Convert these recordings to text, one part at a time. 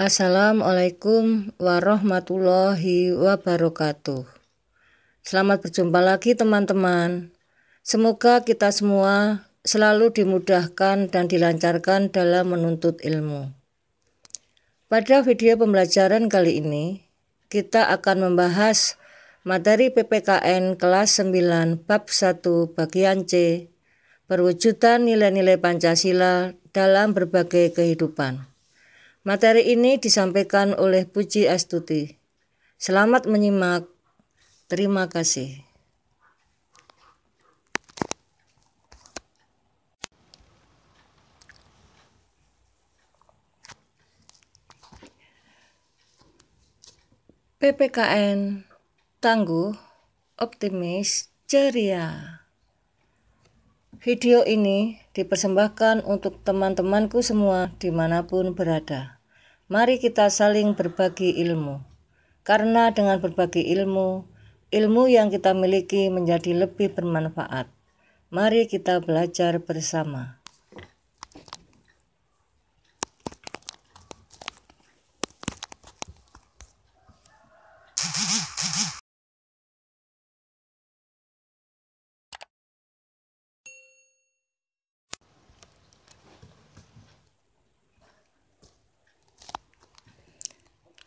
Assalamualaikum warahmatullahi wabarakatuh. Selamat berjumpa lagi teman-teman. Semoga kita semua selalu dimudahkan dan dilancarkan dalam menuntut ilmu. Pada video pembelajaran kali ini, kita akan membahas materi PPKN kelas 9 bab 1 bagian C, perwujudan nilai-nilai Pancasila dalam berbagai kehidupan. Materi ini disampaikan oleh Puji Astuti. Selamat menyimak. Terima kasih. PPKN, tangguh, optimis, ceria. Video ini dipersembahkan untuk teman-temanku semua dimanapun berada. Mari kita saling berbagi ilmu. Karena dengan berbagi ilmu yang kita miliki menjadi lebih bermanfaat. Mari kita belajar bersama.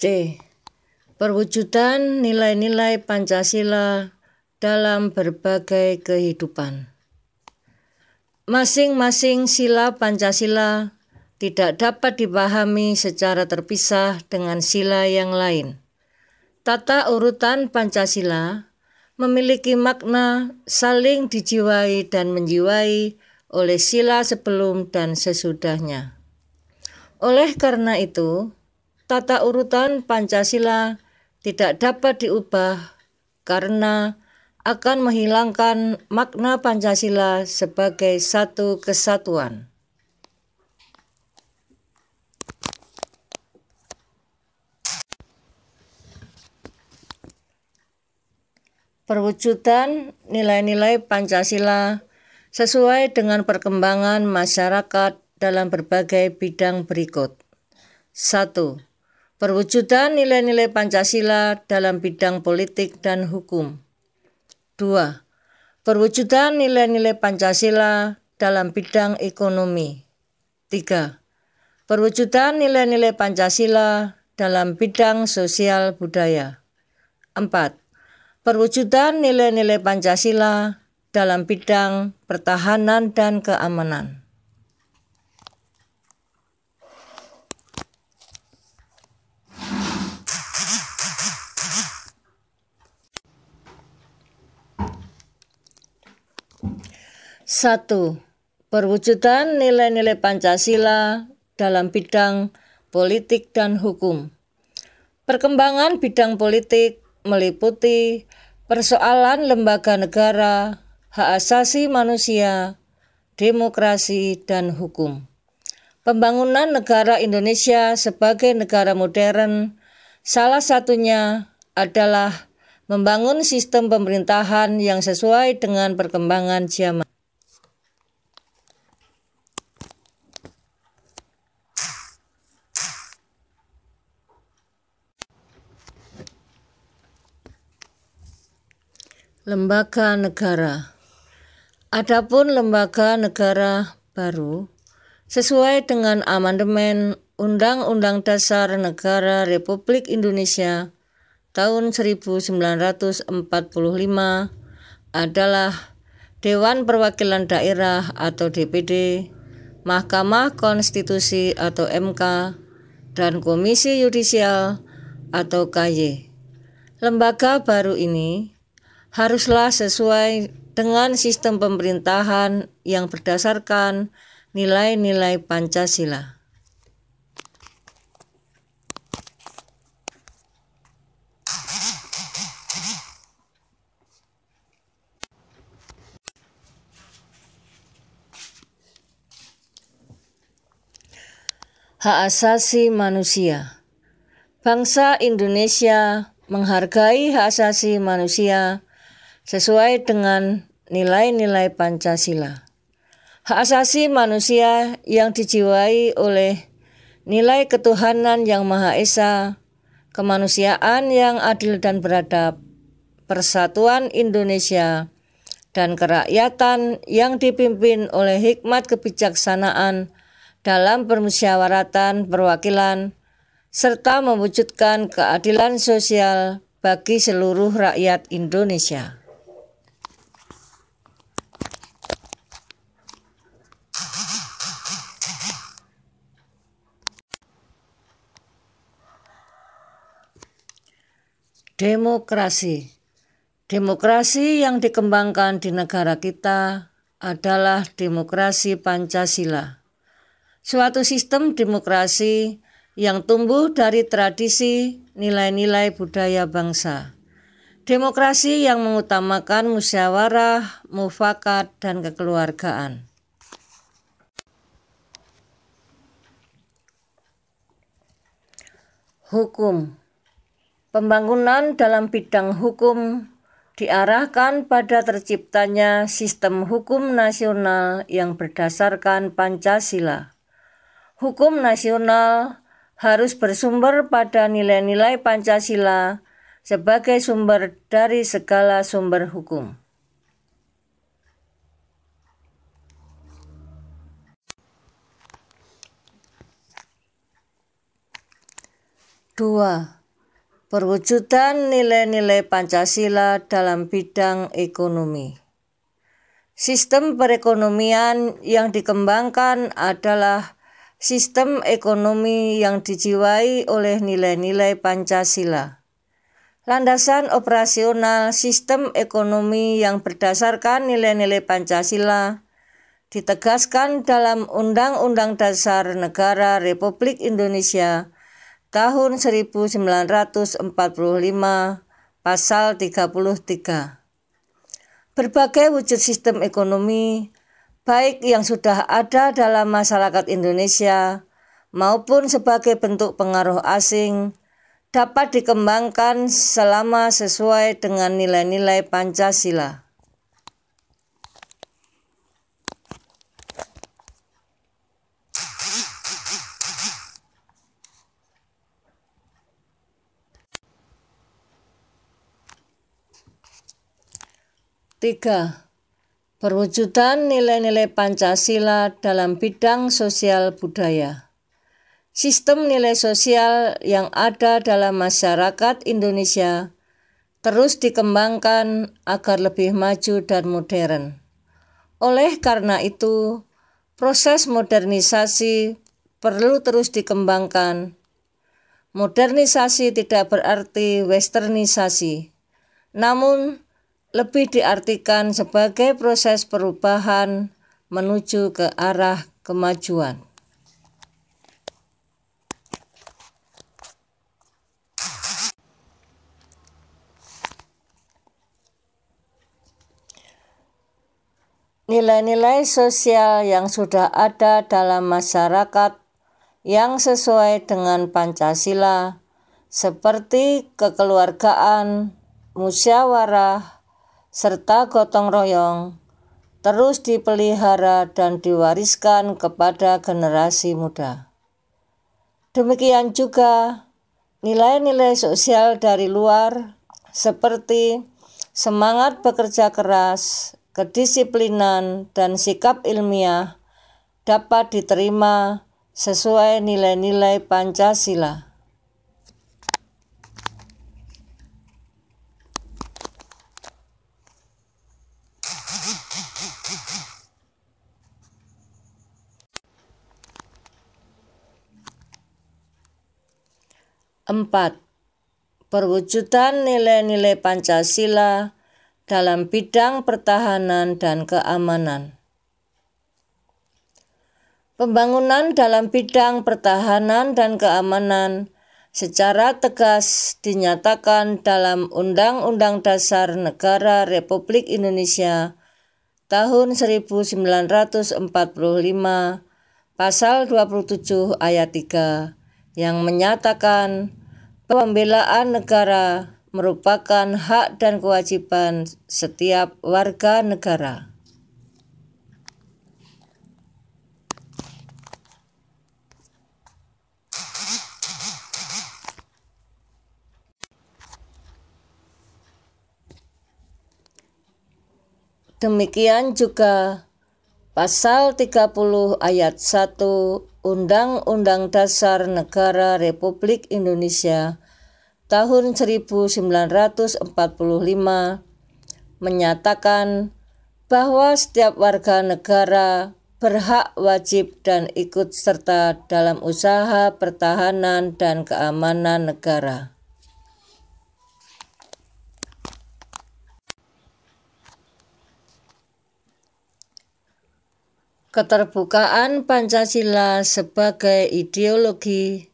C. Perwujudan nilai-nilai Pancasila dalam berbagai kehidupan. Masing-masing sila Pancasila tidak dapat dipahami secara terpisah dengan sila yang lain. Tata urutan Pancasila memiliki makna saling dijiwai dan menjiwai oleh sila sebelum dan sesudahnya. Oleh karena itu, tata urutan Pancasila tidak dapat diubah karena akan menghilangkan makna Pancasila sebagai satu kesatuan. Perwujudan nilai-nilai Pancasila sesuai dengan perkembangan masyarakat dalam berbagai bidang berikut. 1. Perwujudan nilai-nilai Pancasila dalam bidang politik dan hukum. 2. Perwujudan nilai-nilai Pancasila dalam bidang ekonomi. 3. Perwujudan nilai-nilai Pancasila dalam bidang sosial budaya. 4. Perwujudan nilai-nilai Pancasila dalam bidang pertahanan dan keamanan. Satu, perwujudan nilai-nilai Pancasila dalam bidang politik dan hukum. Perkembangan bidang politik meliputi persoalan lembaga negara, hak asasi manusia, demokrasi, dan hukum. Pembangunan negara Indonesia sebagai negara modern, salah satunya adalah membangun sistem pemerintahan yang sesuai dengan perkembangan zaman. Lembaga negara. Adapun lembaga negara baru sesuai dengan amandemen Undang-Undang Dasar Negara Republik Indonesia tahun 1945 adalah Dewan Perwakilan Daerah atau DPD, Mahkamah Konstitusi atau MK, dan Komisi Yudisial atau KY. Lembaga baru ini haruslah sesuai dengan sistem pemerintahan yang berdasarkan nilai-nilai Pancasila. Hak asasi manusia. Bangsa Indonesia menghargai hak asasi manusia sesuai dengan nilai-nilai Pancasila. Hak asasi manusia yang dijiwai oleh nilai ketuhanan yang Maha Esa, kemanusiaan yang adil dan beradab, persatuan Indonesia, dan kerakyatan yang dipimpin oleh hikmat kebijaksanaan dalam permusyawaratan perwakilan, serta mewujudkan keadilan sosial bagi seluruh rakyat Indonesia. Demokrasi. Demokrasi yang dikembangkan di negara kita adalah demokrasi Pancasila. Suatu sistem demokrasi yang tumbuh dari tradisi nilai-nilai budaya bangsa. Demokrasi yang mengutamakan musyawarah, mufakat, dan kekeluargaan. Hukum. Pembangunan dalam bidang hukum diarahkan pada terciptanya sistem hukum nasional yang berdasarkan Pancasila. Hukum nasional harus bersumber pada nilai-nilai Pancasila sebagai sumber dari segala sumber hukum. Dua, perwujudan nilai-nilai Pancasila dalam bidang ekonomi. Sistem perekonomian yang dikembangkan adalah sistem ekonomi yang dijiwai oleh nilai-nilai Pancasila. Landasan operasional sistem ekonomi yang berdasarkan nilai-nilai Pancasila ditegaskan dalam Undang-Undang Dasar Negara Republik Indonesia tahun 1945 pasal 33. Berbagai wujud sistem ekonomi, baik yang sudah ada dalam masyarakat Indonesia maupun sebagai bentuk pengaruh asing, dapat dikembangkan selama sesuai dengan nilai-nilai Pancasila. Tiga, perwujudan nilai-nilai Pancasila dalam bidang sosial budaya. Sistem nilai sosial yang ada dalam masyarakat Indonesia terus dikembangkan agar lebih maju dan modern. Oleh karena itu, proses modernisasi perlu terus dikembangkan. Modernisasi tidak berarti westernisasi, namun lebih diartikan sebagai proses perubahan menuju ke arah kemajuan. Nilai-nilai sosial yang sudah ada dalam masyarakat yang sesuai dengan Pancasila seperti kekeluargaan, musyawarah, serta gotong royong terus dipelihara dan diwariskan kepada generasi muda. Demikian juga nilai-nilai sosial dari luar seperti semangat bekerja keras, kedisiplinan, dan sikap ilmiah dapat diterima sesuai nilai-nilai Pancasila. Empat, perwujudan nilai-nilai Pancasila dalam bidang pertahanan dan keamanan. Pembangunan dalam bidang pertahanan dan keamanan secara tegas dinyatakan dalam Undang-Undang Dasar Negara Republik Indonesia tahun 1945 pasal 27 ayat 3 yang menyatakan pembelaan negara merupakan hak dan kewajiban setiap warga negara. Demikian juga Pasal 30 ayat 1 Undang-Undang Dasar Negara Republik Indonesia tahun 1945 menyatakan bahwa setiap warga negara berhak, wajib, dan ikut serta dalam usaha pertahanan dan keamanan negara. Keterbukaan Pancasila sebagai ideologi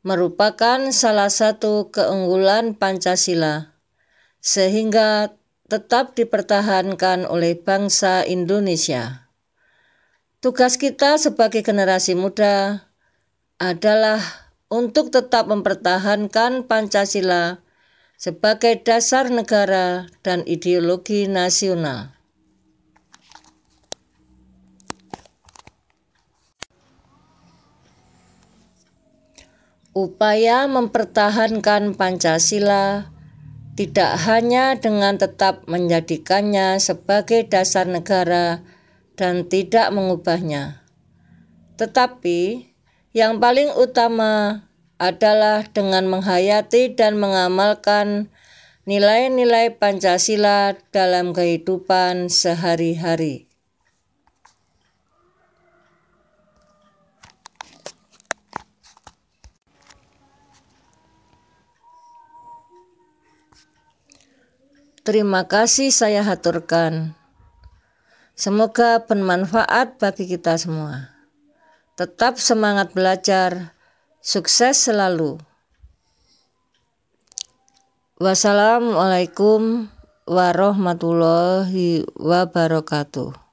merupakan salah satu keunggulan Pancasila, sehingga tetap dipertahankan oleh bangsa Indonesia. Tugas kita sebagai generasi muda adalah untuk tetap mempertahankan Pancasila sebagai dasar negara dan ideologi nasional. Upaya mempertahankan Pancasila tidak hanya dengan tetap menjadikannya sebagai dasar negara dan tidak mengubahnya, tetapi yang paling utama adalah dengan menghayati dan mengamalkan nilai-nilai Pancasila dalam kehidupan sehari-hari. Terima kasih saya haturkan. Semoga bermanfaat bagi kita semua. Tetap semangat belajar, sukses selalu. Wassalamualaikum warahmatullahi wabarakatuh.